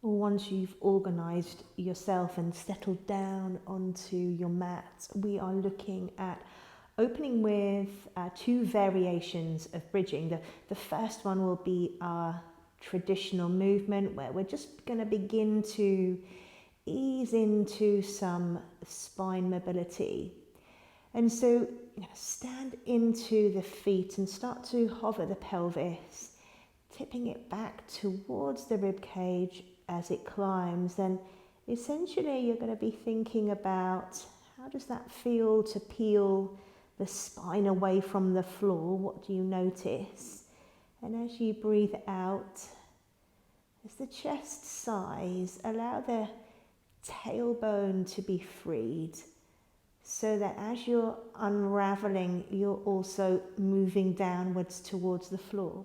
Once you've organised yourself and settled down onto your mat, we are looking at opening with two variations of bridging. The first one will be our traditional movement, where we're just going to begin to ease into some spine mobility. And so you're going to stand into the feet and start to hover the pelvis, tipping it back towards the rib cage as it climbs. And essentially you're going to be thinking about, how does that feel to peel the spine away from the floor? What do you notice? And as you breathe out, as the chest sighs, allow the tailbone to be freed, so that as you're unraveling, you're also moving downwards towards the floor.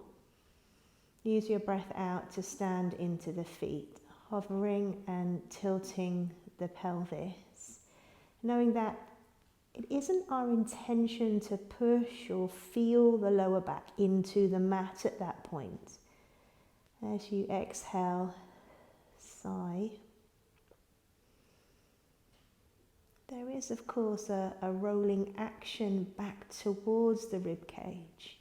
Use your breath out to stand into the feet, hovering and tilting the pelvis, knowing that it isn't our intention to push or feel the lower back into the mat at that point. As you exhale, sigh. There is, of course, a rolling action back towards the rib cage.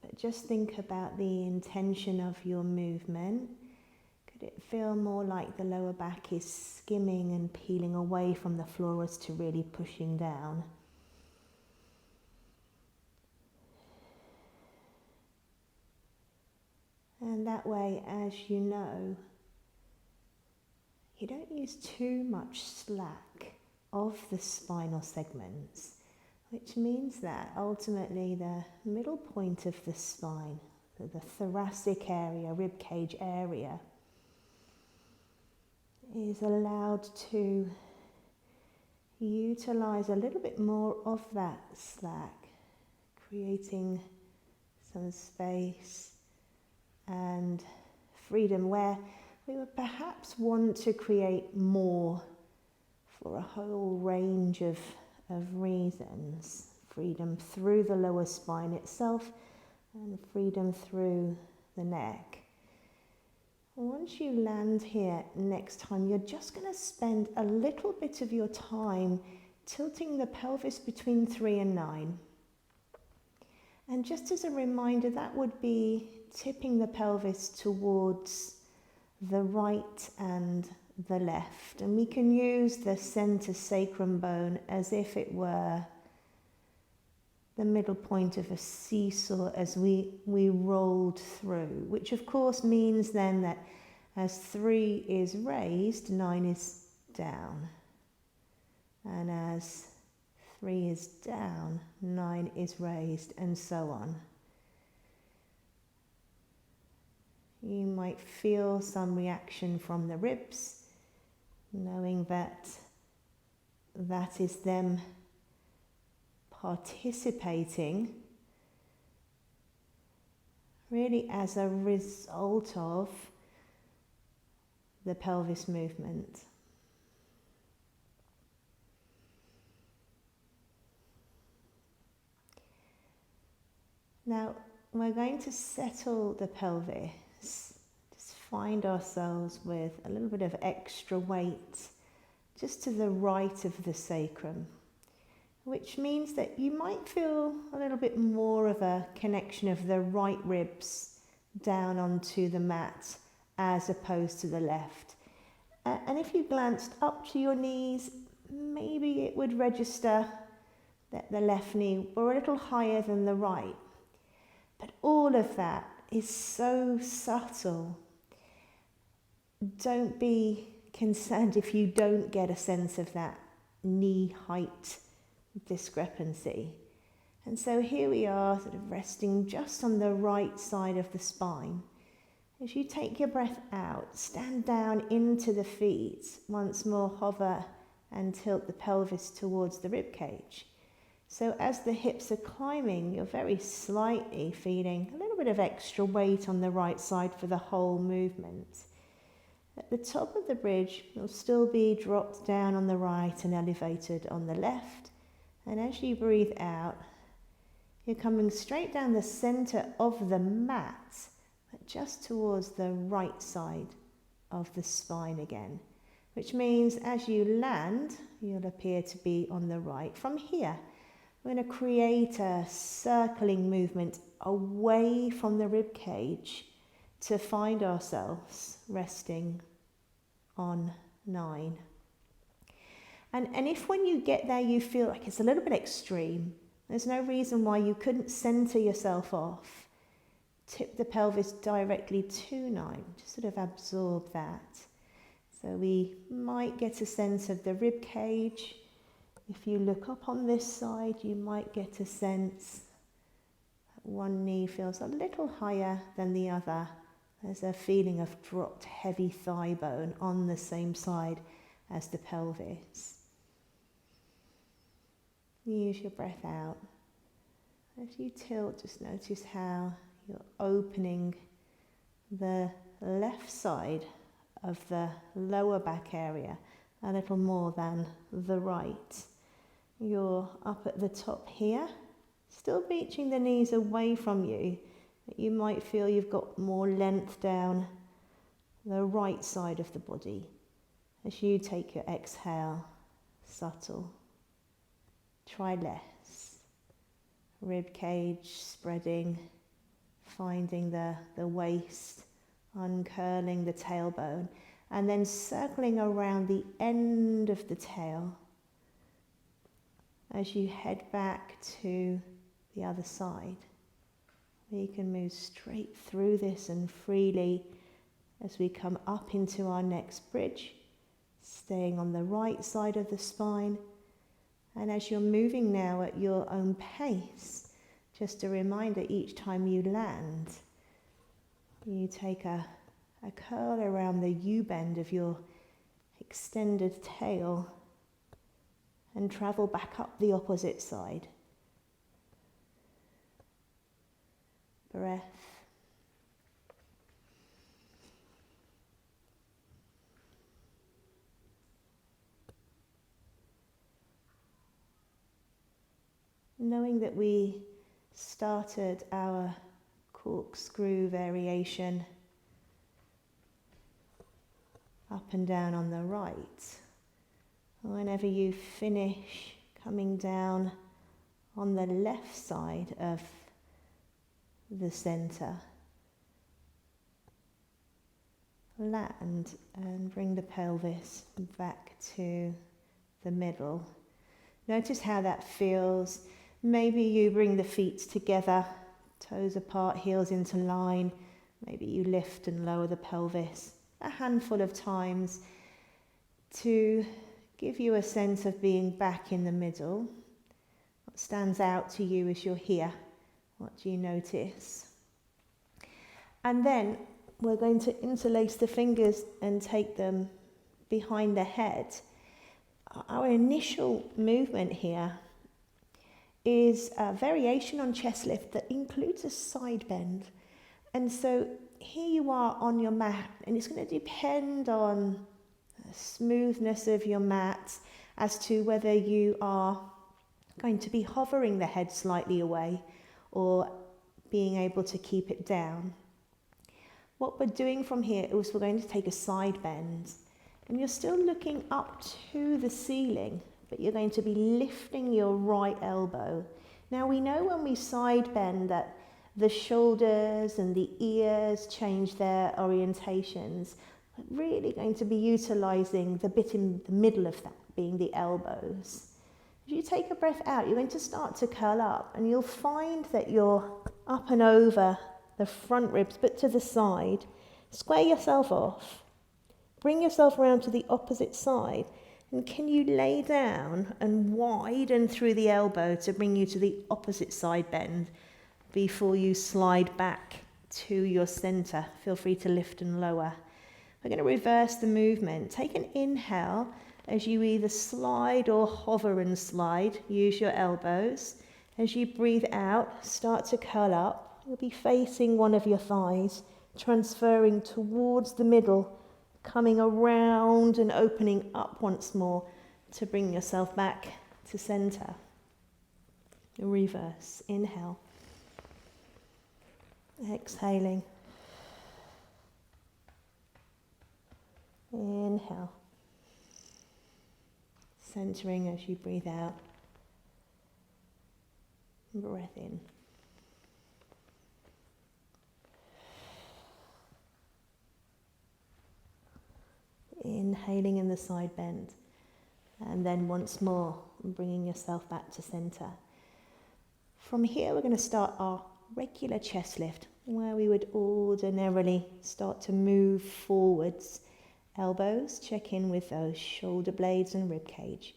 But just think about the intention of your movement. Could it feel more like the lower back is skimming and peeling away from the floor as to really pushing down? And that way, as you know, you don't use too much slack of the spinal segments, which means that ultimately the middle point of the spine, the thoracic area, rib cage area, is allowed to utilize a little bit more of that slack, creating some space and freedom where we would perhaps want to create more for a whole range of reasons. Freedom through the lower spine itself and freedom through the neck. Once you land here next time, you're just going to spend a little bit of your time tilting the pelvis between 3 and 9. And just as a reminder, that would be tipping the pelvis towards the right and the left. And we can use the center sacrum bone as if it were the middle point of a seesaw as we rolled through, which of course means then that as 3 is raised, 9 is down. And as 3 is down, 9 is raised, and so on. You might feel some reaction from the ribs, knowing that that is them participating really as a result of the pelvis movement. Now we're going to settle the pelvis. Just find ourselves with a little bit of extra weight just to the right of the sacrum, which means that you might feel a little bit more of a connection of the right ribs down onto the mat as opposed to the left. And if you glanced up to your knees, maybe it would register that the left knee were a little higher than the right. But all of that is so subtle. Don't be concerned if you don't get a sense of that knee height discrepancy. And so here we are, sort of resting just on the right side of the spine. As you take your breath out, stand down into the feet, once more hover and tilt the pelvis towards the rib cage. So as the hips are climbing, you're very slightly feeling a little bit of extra weight on the right side for the whole movement. At the top of the bridge, you'll still be dropped down on the right and elevated on the left. And as you breathe out, you're coming straight down the center of the mat, but just towards the right side of the spine again, which means as you land, you'll appear to be on the right. From here, we're going to create a circling movement away from the rib cage to find ourselves resting on 9. And if when you get there you feel like it's a little bit extreme, there's no reason why you couldn't center yourself off. Tip the pelvis directly to 9, just sort of absorb that. So we might get a sense of the rib cage. If you look up on this side, you might get a sense that one knee feels a little higher than the other. There's a feeling of dropped heavy thigh bone on the same side as the pelvis. Use your breath out. As you tilt, just notice how you're opening the left side of the lower back area a little more than the right. You're up at the top here, still reaching the knees away from you, but you might feel you've got more length down the right side of the body. As you take your exhale, subtle. Try less. Rib cage spreading, finding the waist, uncurling the tailbone, and then circling around the end of the tail as you head back to the other side. We can move straight through this and freely as we come up into our next bridge, staying on the right side of the spine. And as you're moving now at your own pace, just a reminder, each time you land, you take a curl around the U-bend of your extended tail and travel back up the opposite side. Breath. Knowing that we started our corkscrew variation up and down on the right, whenever you finish coming down on the left side of the center, land and bring the pelvis back to the middle. Notice how that feels. Maybe you bring the feet together, toes apart, heels into line. Maybe you lift and lower the pelvis a handful of times to give you a sense of being back in the middle. What stands out to you as you're here? What do you notice? And then we're going to interlace the fingers and take them behind the head. Our initial movement here is a variation on chest lift that includes a side bend. And so here you are on your mat, and it's going to depend on the smoothness of your mat as to whether you are going to be hovering the head slightly away or being able to keep it down. What we're doing from here is we're going to take a side bend, and you're still looking up to the ceiling, but you're going to be lifting your right elbow. Now we know when we side bend that the shoulders and the ears change their orientations. We're really going to be utilizing the bit in the middle of that, being the elbows. As you take a breath out, you're going to start to curl up, and you'll find that you're up and over the front ribs, but to the side. Square yourself off. Bring yourself around to the opposite side. And can you lay down and widen through the elbow to bring you to the opposite side bend before you slide back to your center? Feel free to lift and lower. We're going to reverse the movement. Take an inhale as you either slide or hover and slide. Use your elbows. As you breathe out, start to curl up. You'll be facing one of your thighs, transferring towards the middle, coming around and opening up once more to bring yourself back to center. Reverse. Inhale. Exhaling. inhale. Centering as you breathe out. Breath in. Inhaling in the side bend. And then once more, bringing yourself back to center. From here, we're going to start our regular chest lift, where we would ordinarily start to move forwards. Elbows, check in with those shoulder blades and rib cage.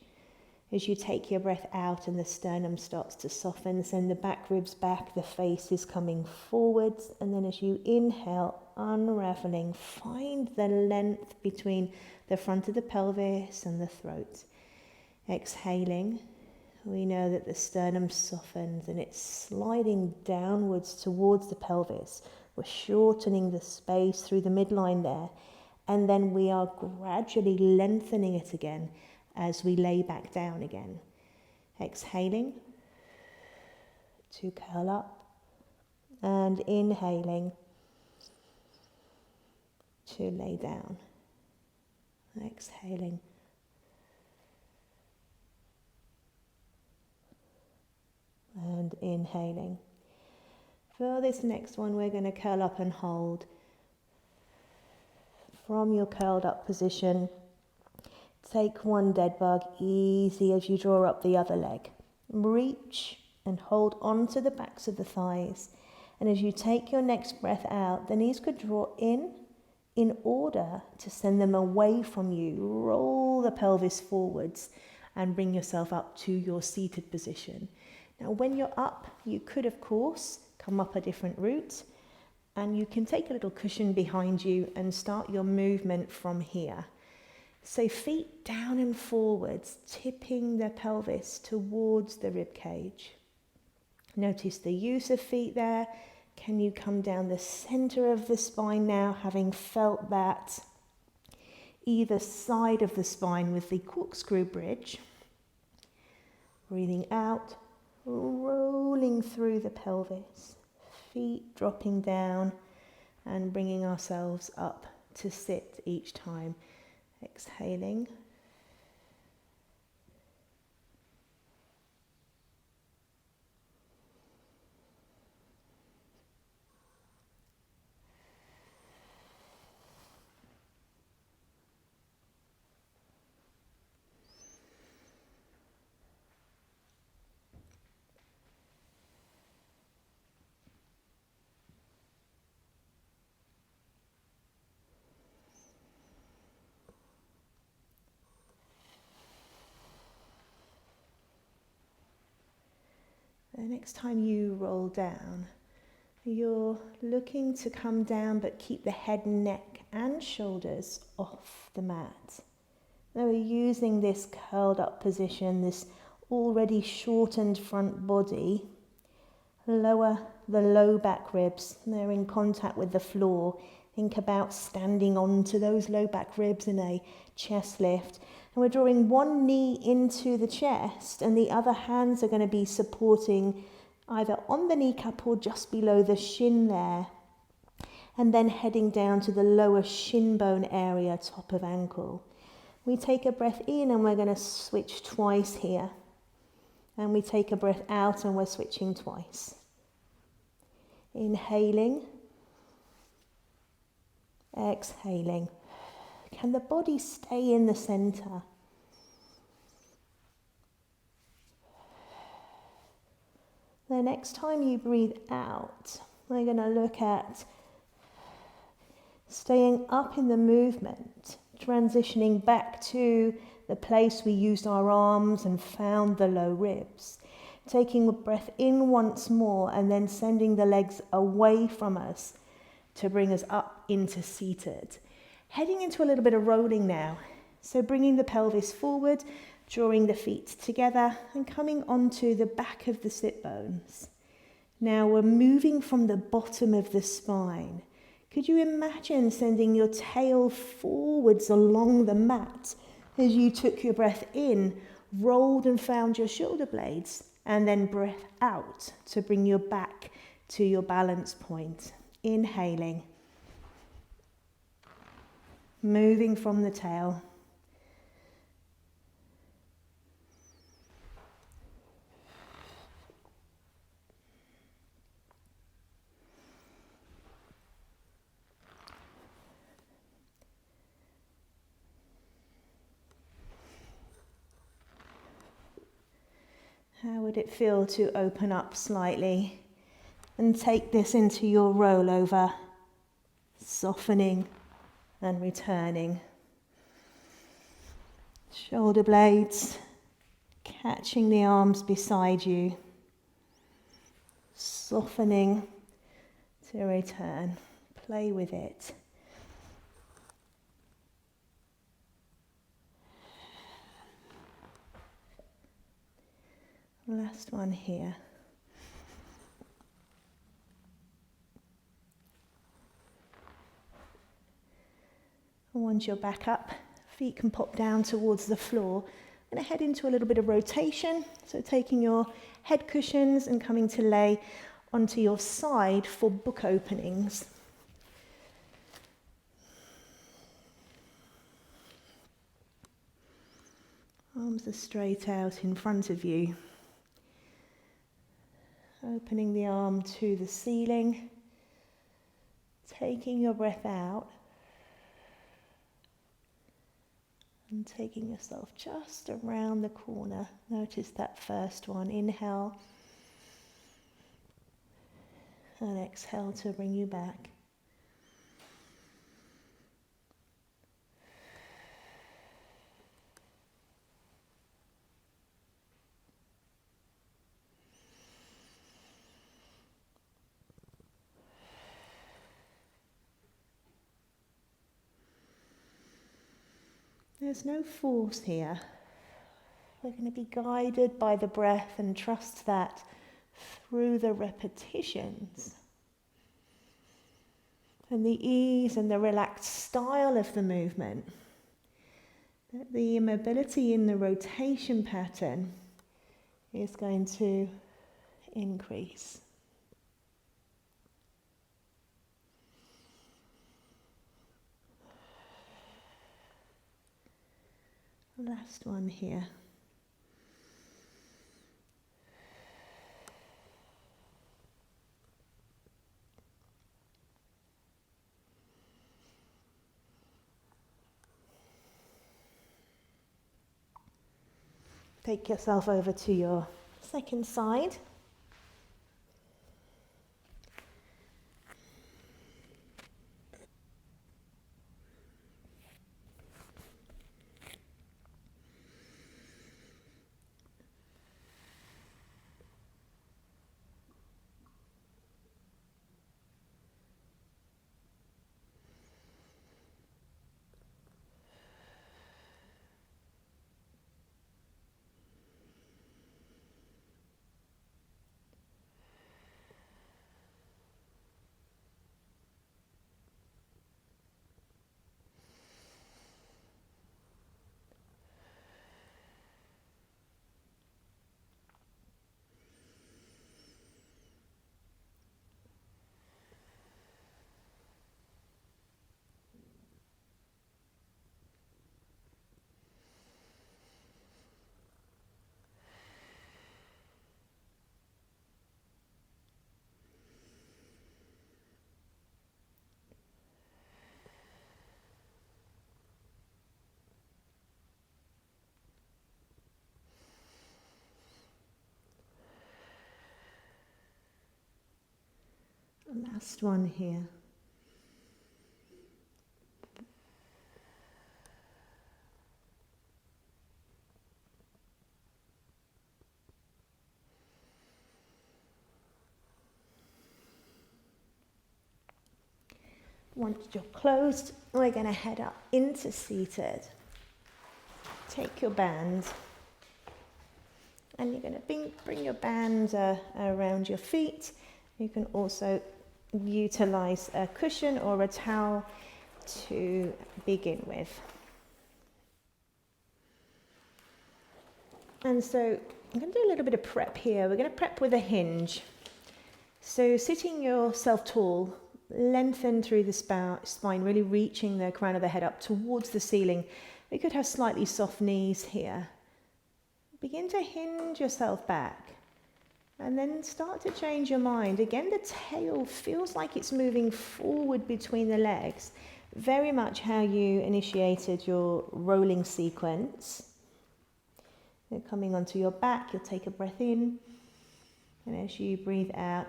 As you take your breath out and the sternum starts to soften, send the back ribs back, the face is coming forwards, and then as you inhale, unraveling, find the length between the front of the pelvis and the throat. Exhaling, we know that the sternum softens and it's sliding downwards towards the pelvis. We're shortening the space through the midline there, and then we are gradually lengthening it again as we lay back down again. Exhaling to curl up and inhaling to lay down. Exhaling. And inhaling. For this next one, we're going to curl up and hold. From your curled up position, take one dead bug, easy as you draw up the other leg. Reach and hold onto the backs of the thighs. And as you take your next breath out, the knees could draw in order to send them away from you. Roll the pelvis forwards and bring yourself up to your seated position. Now, when you're up, you could, of course, come up a different route, and you can take a little cushion behind you and start your movement from here. So feet down and forwards, tipping the pelvis towards the rib cage. Notice the use of feet there. Can you come down the center of the spine now, having felt that either side of the spine with the corkscrew bridge? Breathing out, rolling through the pelvis, feet dropping down and bringing ourselves up to sit each time. Exhaling. The next time you roll down, you're looking to come down but keep the head, neck and shoulders off the mat. Now we're using this curled up position, this already shortened front body. Lower the low back ribs, they're in contact with the floor. Think about standing onto those low back ribs in a chest lift. And we're drawing one knee into the chest and the other hands are going to be supporting either on the kneecap or just below the shin there. And then heading down to the lower shin bone area, top of ankle. We take a breath in and we're going to switch twice here. And we take a breath out and we're switching twice. Inhaling. Exhaling. Can the body stay in the center? The next time you breathe out, we're going to look at staying up in the movement, transitioning back to the place we used our arms and found the low ribs. Taking a breath in once more and then sending the legs away from us to bring us up into seated. Heading into a little bit of rolling now. So bringing the pelvis forward, drawing the feet together and coming onto the back of the sit bones. Now we're moving from the bottom of the spine. Could you imagine sending your tail forwards along the mat as you took your breath in, rolled and found your shoulder blades, and then breath out to bring you back to your balance point. Inhaling. moving from the tail. How would it feel to open up slightly and take this into your rollover, softening and returning. Shoulder blades catching the arms beside you, softening to return. Play with it. Last one here. Once you're back up, feet can pop down towards the floor. I'm going to head into a little bit of rotation. So taking your head cushions and coming to lay onto your side for book openings. Arms are straight out in front of you. Opening the arm to the ceiling. Taking your breath out. And taking yourself just around the corner. Notice that first one. Inhale. And exhale to bring you back. There's no force here. We're going to be guided by the breath and trust that through the repetitions and the ease and the relaxed style of the movement, that the mobility in the rotation pattern is going to increase. Last one here. Take yourself over to your second side. Last one here. Once you're closed, we're going to head up into seated. Take your band and you're going to bring your band around your feet. You can also utilize a cushion or a towel to begin with. And so I'm going to do a little bit of prep here. We're going to prep with a hinge. So sitting yourself tall, Lengthen through the spine, really reaching the crown of the head up towards the ceiling. We could have slightly soft knees here. Begin to hinge yourself back and then start to change your mind. Again, the tail feels like it's moving forward between the legs. Very much how you initiated your rolling sequence. You're coming onto your back, you'll take a breath in. And as you breathe out,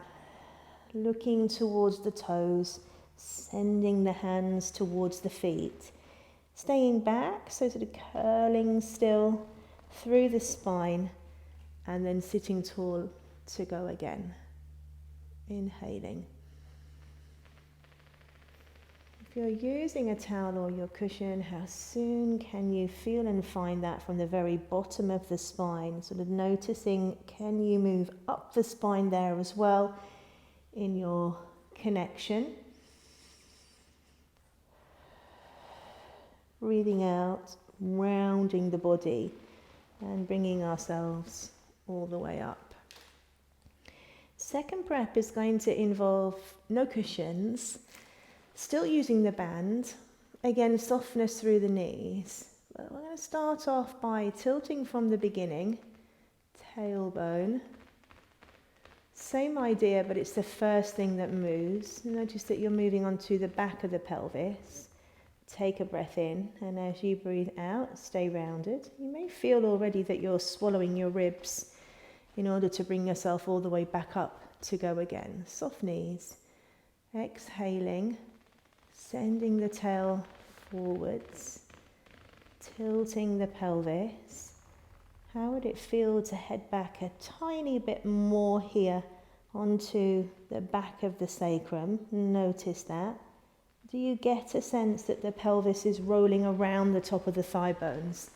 looking towards the toes, sending the hands towards the feet. Staying back, so sort of curling still through the spine, and then sitting tall to go again. Inhaling. If you're using a towel or your cushion, how soon can you feel and find that from the very bottom of the spine? Sort of noticing, can you move up the spine there as well in your connection? Breathing out, rounding the body and bringing ourselves all the way up. Second prep is going to involve no cushions, still using the band. Again, softness through the knees. But we're going to start off by tilting from the beginning, tailbone. Same idea, but it's the first thing that moves. Notice that you're moving onto the back of the pelvis. Take a breath in, and as you breathe out, stay rounded. You may feel already that you're swallowing your ribs in order to bring yourself all the way back up to go again. Soft knees. Exhaling, sending the tail forwards, tilting the pelvis. How would it feel to head back a tiny bit more here onto the back of the sacrum? Notice that. Do you get a sense that the pelvis is rolling around the top of the thigh bones?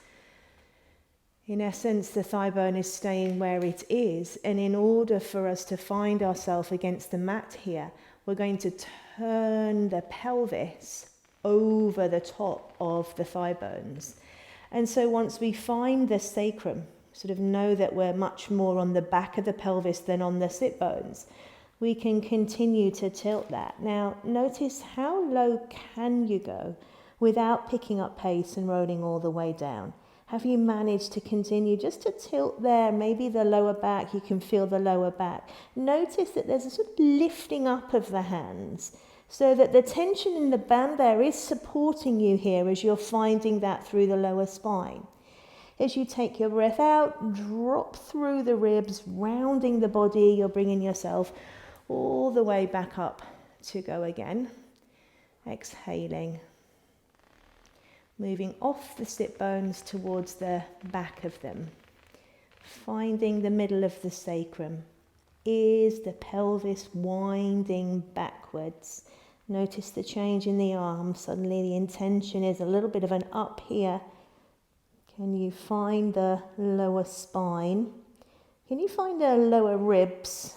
In essence, the thigh bone is staying where it is, and in order for us to find ourselves against the mat here, we're going to turn the pelvis over the top of the thigh bones. And so once we find the sacrum, sort of know that we're much more on the back of the pelvis than on the sit bones, we can continue to tilt that. Now, notice how low can you go without picking up pace and rolling all the way down? Have you managed to continue just to tilt there? Maybe the lower back, you can feel the lower back. Notice that there's a sort of lifting up of the hands so that the tension in the band there is supporting you here as you're finding that through the lower spine. As you take your breath out, drop through the ribs, rounding the body, you're bringing yourself all the way back up to go again. Exhaling. Moving off the sit bones towards the back of them. Finding the middle of the sacrum. Is the pelvis winding backwards? Notice the change in the arms. Suddenly the intention is a little bit of an up here. Can you find the lower spine? Can you find the lower ribs?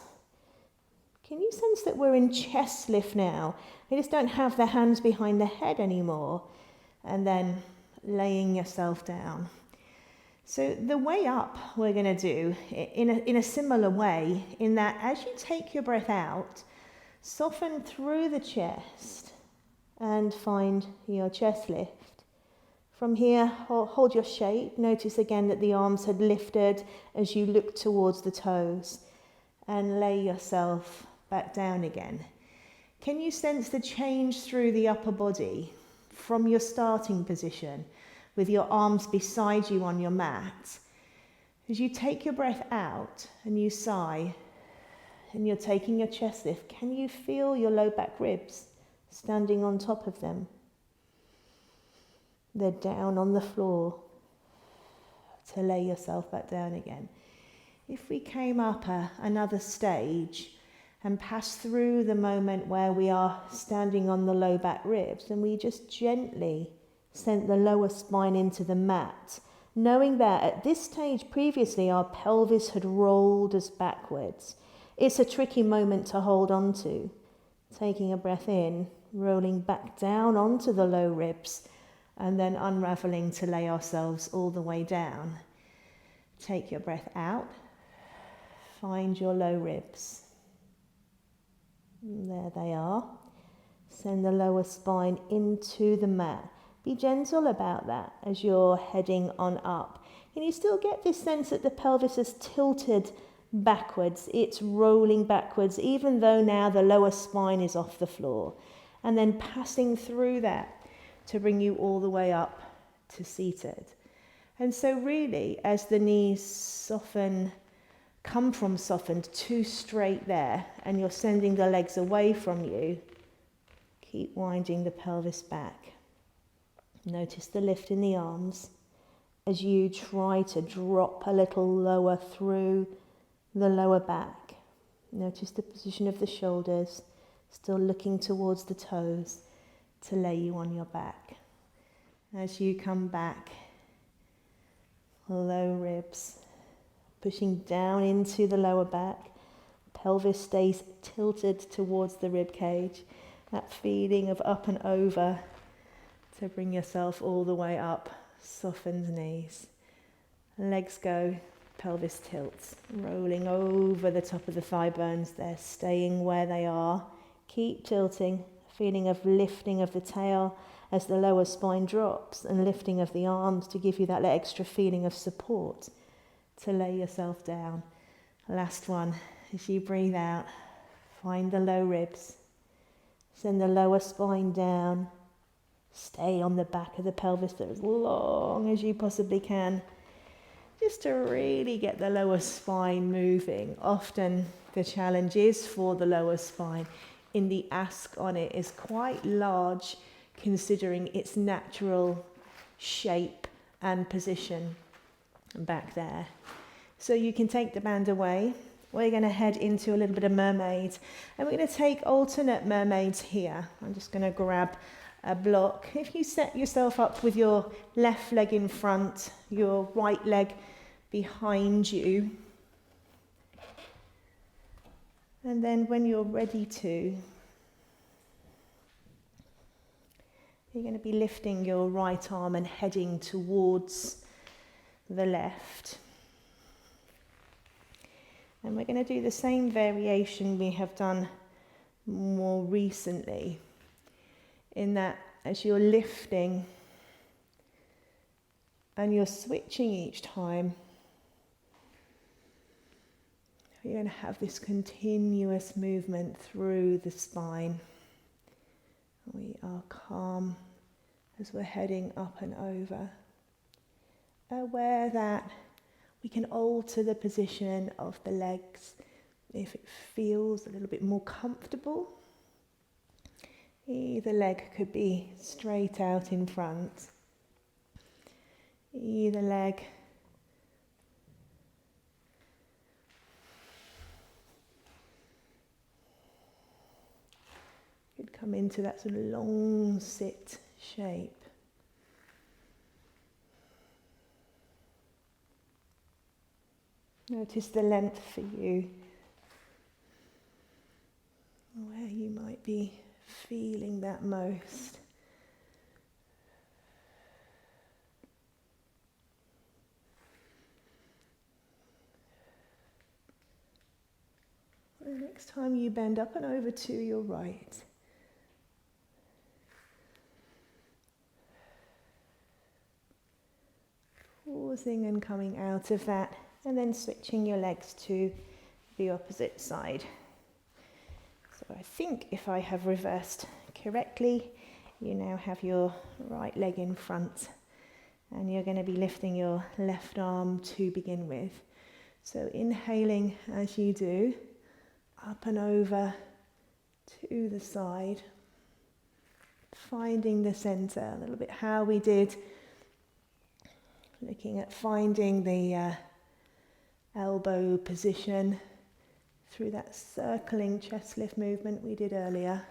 Can you sense that we're in chest lift now? We just don't have the hands behind the head anymore. And then laying yourself down. So the way up we're going to do in a similar way, in that as you take your breath out, soften through the chest and find your chest lift. From here, hold your shape. Notice again that the arms had lifted as you look towards the toes, and lay yourself back down again. Can you sense the change through the upper body from your starting position with your arms beside you on your mat? As you take your breath out and you sigh and you're taking your chest lift, can you feel your low back ribs standing on top of them? They're down on the floor to lay yourself back down again. If we came up another stage and pass through the moment where we are standing on the low back ribs, and we just gently sent the lower spine into the mat, knowing that at this stage previously our pelvis had rolled us backwards. It's a tricky moment to hold on to. Taking a breath in, rolling back down onto the low ribs, and then unraveling to lay ourselves all the way down. Take your breath out, find your low ribs. There they are. Send the lower spine into the mat. Be gentle about that as you're heading on up. Can you still get this sense that the pelvis is tilted backwards? It's rolling backwards, even though now the lower spine is off the floor. And then passing through that to bring you all the way up to seated. And so really, as the knees soften, come from softened to straight there, and you're sending the legs away from you, keep winding the pelvis back. Notice the lift in the arms as you try to drop a little lower through the lower back. Notice the position of the shoulders, still looking towards the toes to lay you on your back. As you come back, low ribs, pushing down into the lower back. Pelvis stays tilted towards the rib cage. That feeling of up and over to bring yourself all the way up. Softened knees. Legs go, pelvis tilts. Rolling over the top of the thigh bones there, staying where they are. Keep tilting. Feeling of lifting of the tail as the lower spine drops, and lifting of the arms to give you that extra feeling of support to lay yourself down. Last one, as you breathe out, find the low ribs, send the lower spine down, stay on the back of the pelvis for as long as you possibly can, just to really get the lower spine moving. Often the challenge is for the lower spine in the ask on it is quite large, considering its natural shape and position back there. So you can take the band away. We're going to head into a little bit of mermaid, and we're going to take alternate mermaids here. I'm just going to grab a block. If you set yourself up with your left leg in front, your right leg behind you, and then when you're ready to, you're going to be lifting your right arm and heading towards the left. And we're going to do the same variation we have done more recently, in that as you're lifting and you're switching each time, you're going to have this continuous movement through the spine. We are calm as we're heading up and over. Aware that we can alter the position of the legs if it feels a little bit more comfortable. Either leg could be straight out in front. Either leg could come into that sort of long sit shape. Notice the length for you, where you might be feeling that most. The next time you bend up and over to your right, pausing and coming out of that, and then switching your legs to the opposite side. So I think if I have reversed correctly, you now have your right leg in front, and you're going to be lifting your left arm to begin with. So inhaling as you do, up and over to the side, finding the center, a little bit how we did, looking at finding the elbow position through that circling chest lift movement we did earlier.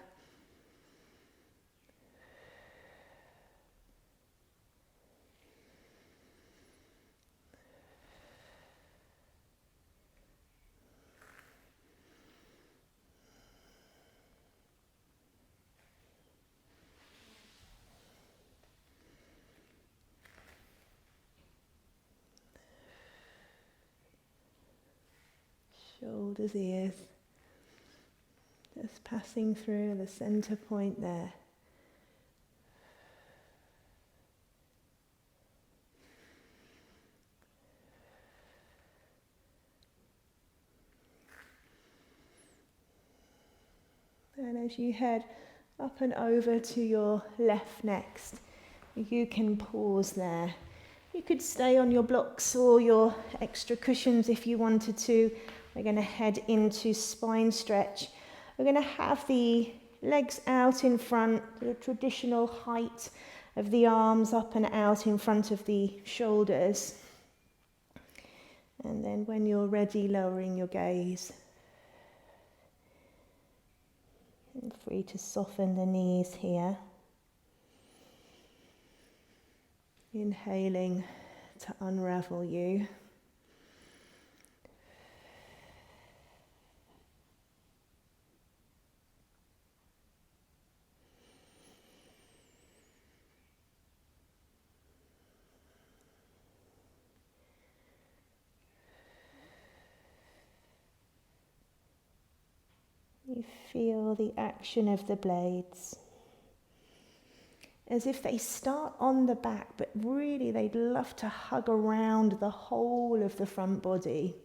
Shoulders, ears. Just passing through the center point there. And as you head up and over to your left next, you can pause there. You could stay on your blocks or your extra cushions if you wanted to. We're going to head into spine stretch. We're going to have the legs out in front, the traditional height of the arms up and out in front of the shoulders. And then when you're ready, lowering your gaze. And free to soften the knees here. Inhaling to unravel you. You feel the action of the blades as if they start on the back, but really they'd love to hug around the whole of the front body.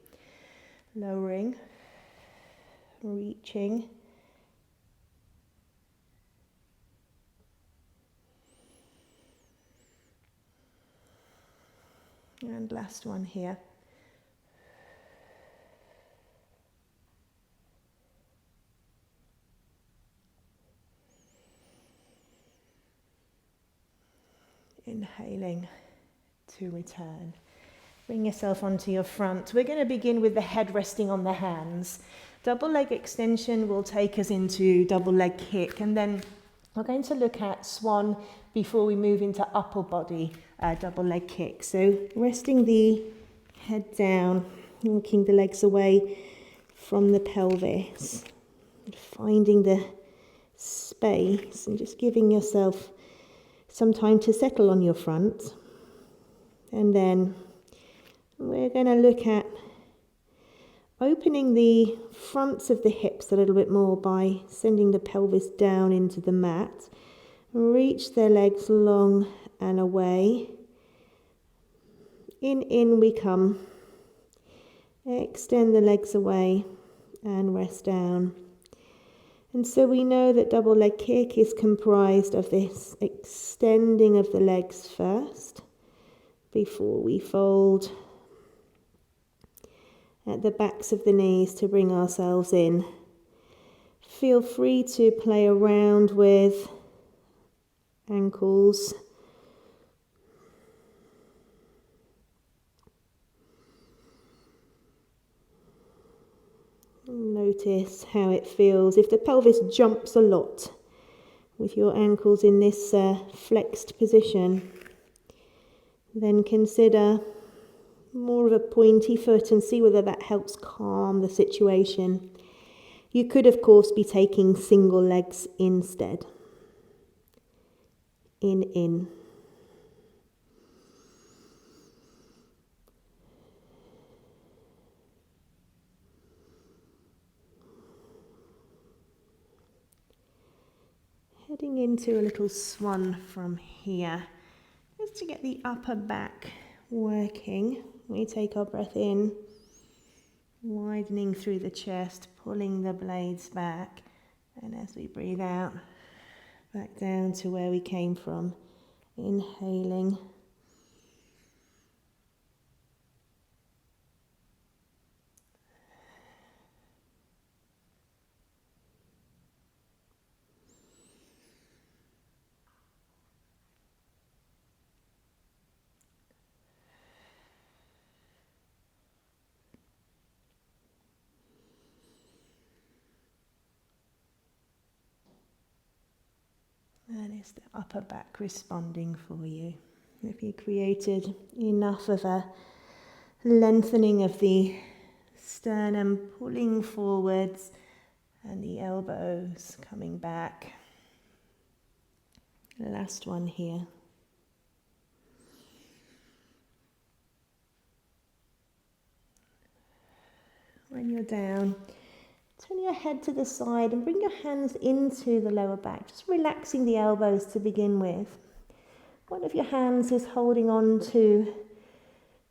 Lowering, reaching. And last one here. Inhaling to return. Bring yourself onto your front. We're going to begin with the head resting on the hands. Double leg extension will take us into double leg kick, and then we're going to look at swan before we move into upper body double leg kick. So resting the head down, walking the legs away from the pelvis, finding the space and just giving yourself some time to settle on your front. And then we're going to look at opening the fronts of the hips a little bit more by sending the pelvis down into the mat. Reach the legs long and away. In we come. Extend the legs away and rest down. And so we know that double leg kick is comprised of this extending of the legs first before we fold at the backs of the knees to bring ourselves in. Feel free to play around with ankles. Notice how it feels. If the pelvis jumps a lot with your ankles in this flexed position, then consider more of a pointy foot and see whether that helps calm the situation. You could, of course, be taking single legs instead. In. Heading into a little swan from here, just to get the upper back working. We take our breath in, widening through the chest, pulling the blades back, and as we breathe out, back down to where we came from, inhaling. And it's the upper back responding for you. If you created enough of a lengthening of the sternum, pulling forwards, and the elbows coming back. Last one here. When you're down, Turn your head to the side and bring your hands into the lower back, just relaxing the elbows to begin with. One of your hands is holding on to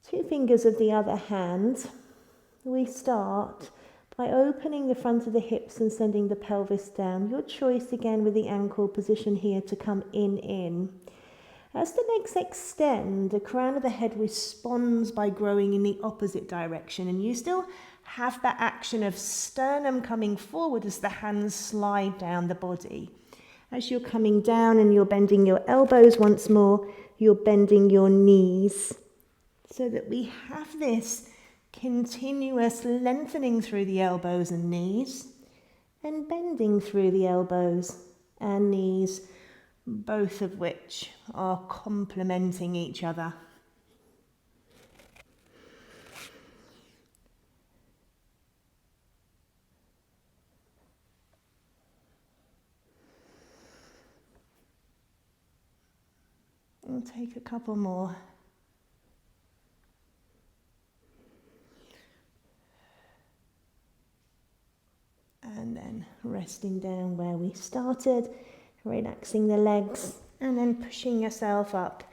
2 fingers of the other hand. We start by opening the front of the hips and sending the pelvis down. Your choice again with the ankle position here to come in. As the legs extend, the crown of the head responds by growing in the opposite direction, and you still have that action of sternum coming forward as the hands slide down the body. As you're coming down and you're bending your elbows once more, you're bending your knees, so that we have this continuous lengthening through the elbows and knees and bending through the elbows and knees, both of which are complementing each other. We'll take a couple more. And then resting down where we started, relaxing the legs, and then pushing yourself up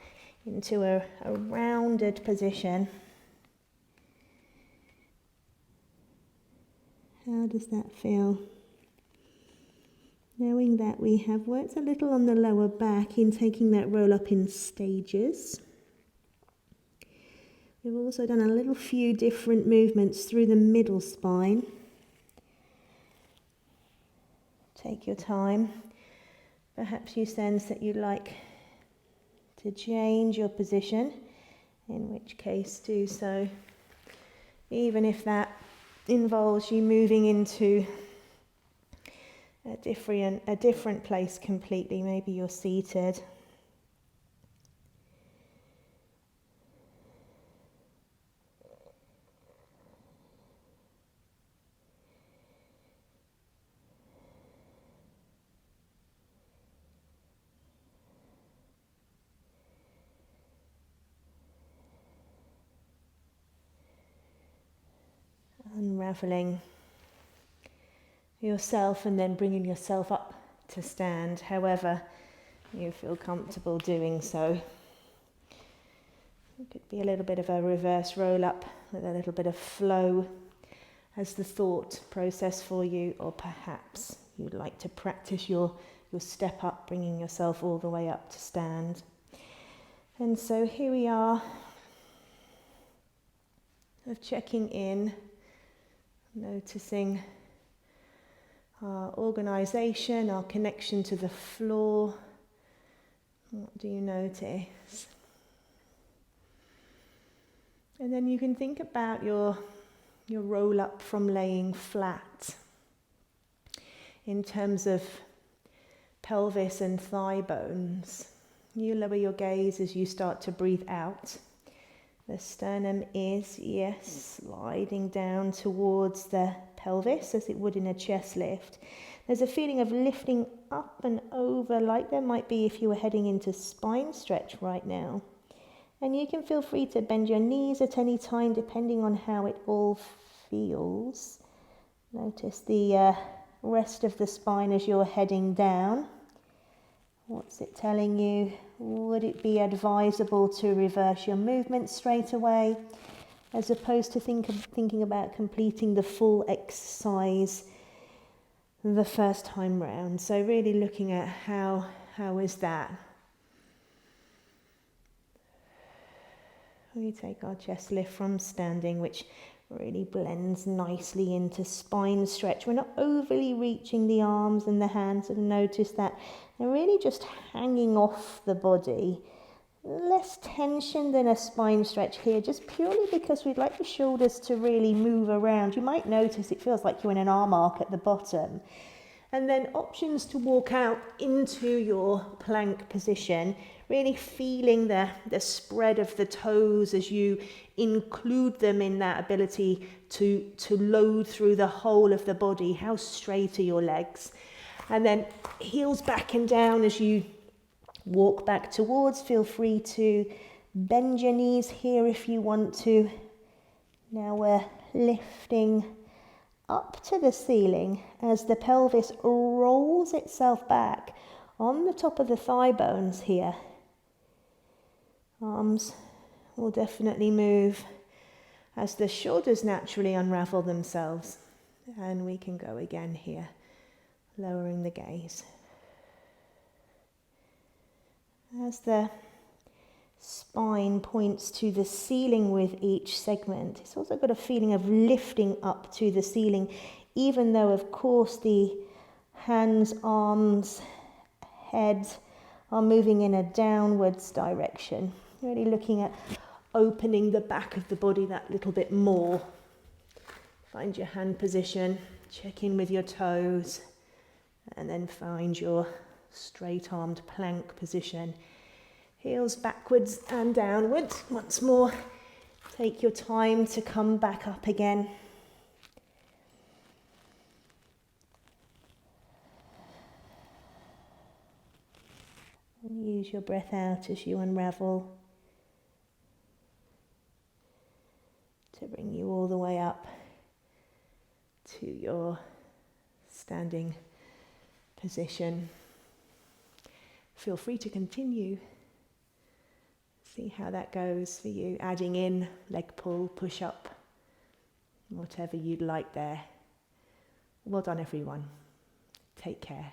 into a rounded position. How does that feel? Knowing that we have worked a little on the lower back in taking that roll up in stages. We've also done a few different movements through the middle spine. Take your time. Perhaps you sense that you'd like to change your position, in which case do so, even if that involves you moving into a different place completely. Maybe you're seated. Unraveling yourself and then bringing yourself up to stand, however you feel comfortable doing so. It could be a little bit of a reverse roll up with a little bit of flow as the thought process for you, or perhaps you'd like to practice your step up, bringing yourself all the way up to stand. And so here we are, of checking in, noticing our organisation, our connection to the floor. What do you notice? And then you can think about your roll up from laying flat in terms of pelvis and thigh bones. You lower your gaze as you start to breathe out. The sternum is, yes, sliding down towards the pelvis as it would in a chest lift. There's a feeling of lifting up and over like there might be if you were heading into spine stretch right now. And you can feel free to bend your knees at any time depending on how it all feels. Notice the rest of the spine as you're heading down. What's it telling you? Would it be advisable to reverse your movement straight away, as opposed to thinking about completing the full exercise the first time round? So really looking at how is that? We take our chest lift from standing, which really blends nicely into spine stretch. We're not overly reaching the arms and the hands, and notice that they're really just hanging off the body. Less tension than a spine stretch here, just purely because we'd like the shoulders to really move around. You might notice it feels like you're in an arm arc at the bottom. And then options to walk out into your plank position, really feeling the spread of the toes as you include them in that ability to load through the whole of the body. How straight are your legs? And then heels back and down as you walk back towards. Feel free to bend your knees here if you want to. Now we're lifting up to the ceiling as the pelvis rolls itself back on the top of the thigh bones here. Arms will definitely move as the shoulders naturally unravel themselves. And we can go again here, lowering the gaze. As the spine points to the ceiling with each segment, it's also got a feeling of lifting up to the ceiling, even though, of course, the hands, arms, head are moving in a downwards direction. Really looking at opening the back of the body that little bit more. Find your hand position, check in with your toes, and then find your straight-armed plank position. Heels backwards and downwards. Once more, take your time to come back up again. And use your breath out as you unravel to bring you all the way up to your standing position. Feel free to continue. See how that goes for you, adding in leg pull, push up, whatever you'd like there. Well done, everyone. Take care.